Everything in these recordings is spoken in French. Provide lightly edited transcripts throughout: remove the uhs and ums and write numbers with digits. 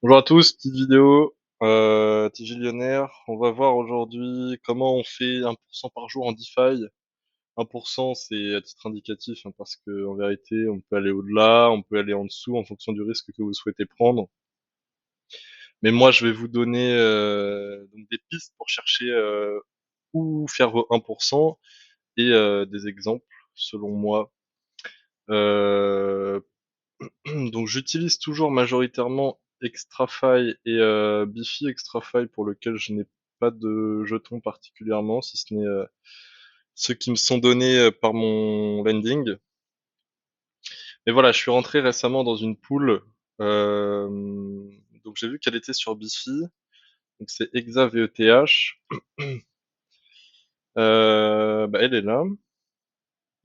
Bonjour à tous, petite vidéo, Tigillionnaire. On va voir aujourd'hui comment on fait 1% par jour en DeFi. 1%, c'est à titre indicatif, hein, parce que en vérité, on peut aller au-delà, on peut aller en dessous en fonction du risque que vous souhaitez prendre. Mais moi, je vais vous donner donc des pistes pour chercher où faire vos 1% et des exemples, selon moi. Euh, Donc j'utilise toujours majoritairement ExtraFi et Bifi. ExtraFi pour lequel je n'ai pas de jetons particulièrement, si ce n'est ceux qui me sont donnés par mon lending. Mais voilà, je suis rentré récemment dans une pool. euh, donc j'ai vu qu'elle était sur Bifi. Donc c'est ExaVETH. Bah, elle est là.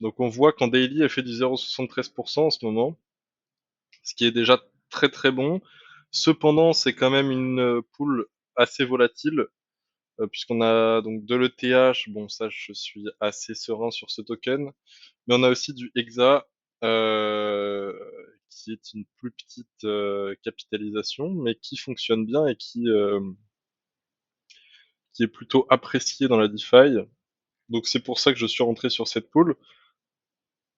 Donc on voit qu'en daily, elle fait du 0,73% en ce moment, ce qui est déjà très très bon. Cependant, c'est quand même une pool assez volatile, puisqu'on a donc de l'ETH, bon ça je suis assez serein sur ce token, mais on a aussi du Hexa, euh, qui est une plus petite capitalisation, mais qui fonctionne bien et qui est plutôt apprécié dans la DeFi. Donc c'est pour ça que je suis rentré sur cette pool.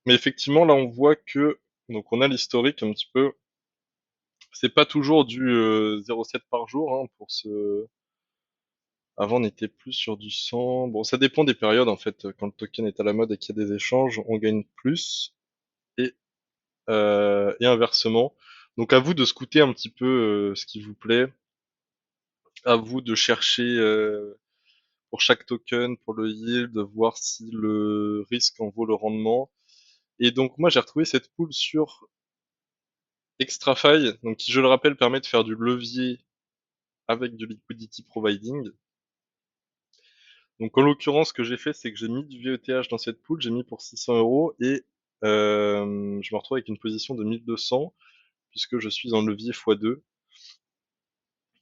Mais effectivement, là on voit que, donc on a l'historique un petit peu, c'est pas toujours du 0,7 par jour, hein, pour ce. Avant, on était plus sur du 100. Bon, ça dépend des périodes, en fait. Quand le token est à la mode et qu'il y a des échanges, on gagne plus et, et inversement. Donc, à vous de scouter un petit peu ce qui vous plaît. À vous de chercher pour chaque token, pour le yield, de voir si le risque en vaut le rendement. Et donc, moi, j'ai retrouvé cette pool sur ExtraFi, donc qui, je le rappelle, permet de faire du levier avec du liquidity providing. Donc en l'occurrence, ce que j'ai fait, c'est que j'ai mis du VETH dans cette pool, j'ai mis pour 600 euros et je me retrouve avec une position de 1200 puisque je suis en levier x2.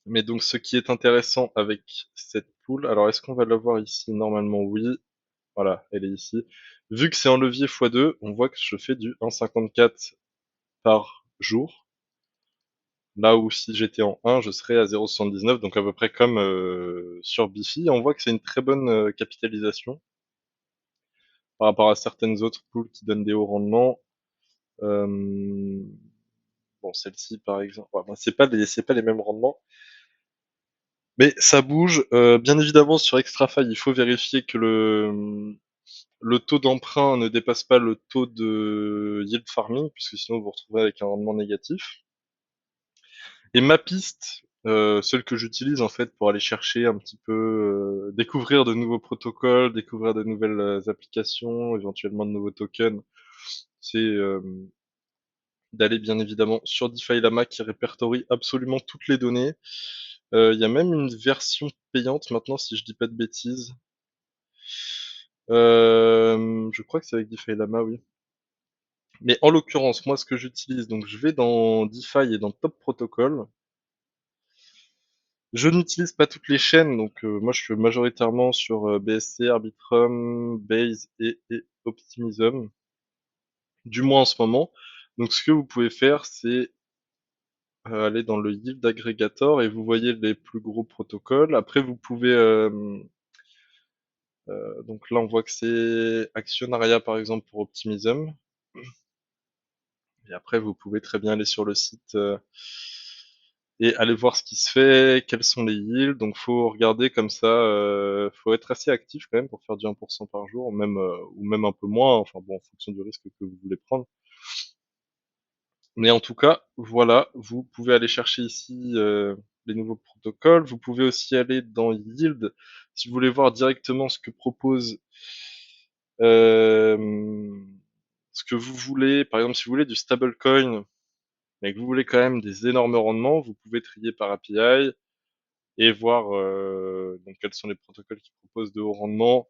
Mais donc ce qui est intéressant avec cette pool, alors est-ce qu'on va la voir ici? Normalement oui, voilà, elle est ici. Vu que c'est en levier x2, on voit que je fais du 1,54 par jour. Là où si j'étais en 1, je serais à 0,79, donc à peu près comme sur Bifi. On voit que c'est une très bonne capitalisation par rapport à certaines autres poules qui donnent des hauts rendements. Euh, bon, celle-ci, par exemple, ouais, bon, c'est pas les mêmes rendements, mais ça bouge. Bien évidemment, sur ExtraFi, il faut vérifier que le taux d'emprunt ne dépasse pas le taux de yield farming, puisque sinon vous vous retrouvez avec un rendement négatif. Et ma piste, celle que j'utilise en fait pour aller chercher un petit peu, découvrir de nouveaux protocoles, découvrir de nouvelles applications, éventuellement de nouveaux tokens, c'est d'aller bien évidemment sur DeFi Lama qui répertorie absolument toutes les données. Il y a même une version payante maintenant, si je dis pas de bêtises. Je crois que c'est avec DeFi Lama, oui. Mais en l'occurrence, moi, ce que j'utilise, donc je vais dans DeFi et dans Top Protocol. Je n'utilise pas toutes les chaînes, donc moi je suis majoritairement sur BSC, Arbitrum, Base et Optimism, du moins en ce moment. Donc ce que vous pouvez faire, c'est aller dans le yield aggregator et vous voyez les plus gros protocoles. Après, vous pouvez donc là, on voit que c'est Actionnaria par exemple pour Optimism. Et après, vous pouvez très bien aller sur le site et aller voir ce qui se fait, quels sont les yields. Donc, faut regarder comme ça. Faut être assez actif quand même pour faire du 1% par jour, même ou même un peu moins. Enfin bon, en fonction du risque que vous voulez prendre. Mais en tout cas, voilà, vous pouvez aller chercher ici les nouveaux protocoles. Vous pouvez aussi aller dans Yield si vous voulez voir directement ce que propose euh, ce que vous voulez. Par exemple, si vous voulez du stablecoin, mais que vous voulez quand même des énormes rendements, vous pouvez trier par API et voir donc quels sont les protocoles qui proposent de hauts rendements.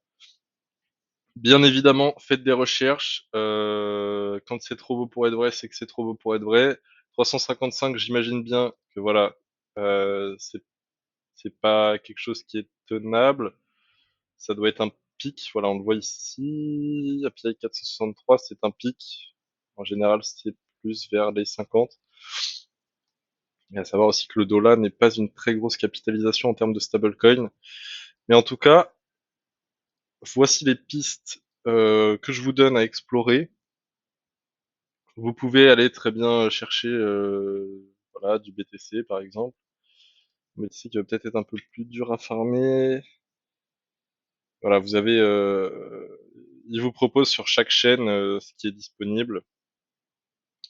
Bien évidemment, faites des recherches. Quand c'est trop beau pour être vrai, c'est que c'est trop beau pour être vrai. 355, j'imagine bien que voilà, c'est pas quelque chose qui est tenable. Ça doit être un pic. Voilà, on le voit ici. API 463, c'est un pic. En général, c'est plus vers les 50. Et à savoir aussi que le dollar n'est pas une très grosse capitalisation en termes de stablecoin. Mais en tout cas, voici les pistes que je vous donne à explorer. Vous pouvez aller très bien chercher voilà, du BTC par exemple. BTC qui va peut-être être un peu plus dur à farmer. Voilà, vous avez... il vous propose sur chaque chaîne ce qui est disponible.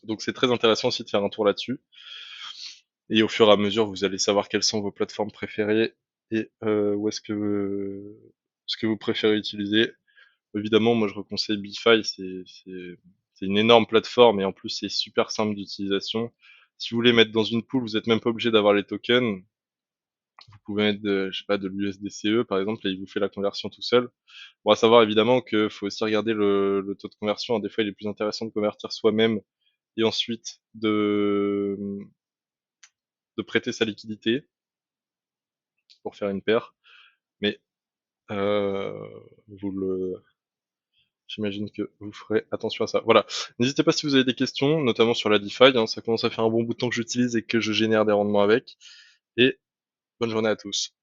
Donc c'est très intéressant aussi de faire un tour là-dessus. Et au fur et à mesure, vous allez savoir quelles sont vos plateformes préférées et où est-ce que ce que vous préférez utiliser. Évidemment, moi je conseille BeFi, c'est une énorme plateforme et en plus c'est super simple d'utilisation. Si vous voulez mettre dans une pool, vous n'êtes même pas obligé d'avoir les tokens. Vous pouvez mettre je sais pas, de l'USDCE par exemple et il vous fait la conversion tout seul. Bon, à savoir évidemment qu'il faut aussi regarder le taux de conversion. Des fois, il est plus intéressant de convertir soi-même et ensuite de prêter sa liquidité pour faire une paire. Mais euh, vous le, j'imagine que vous ferez attention à ça. Voilà. N'hésitez pas si vous avez des questions, notamment sur la DeFi. Hein, ça commence à faire un bon bout de temps que j'utilise et que je génère des rendements avec. Et bonne journée à tous.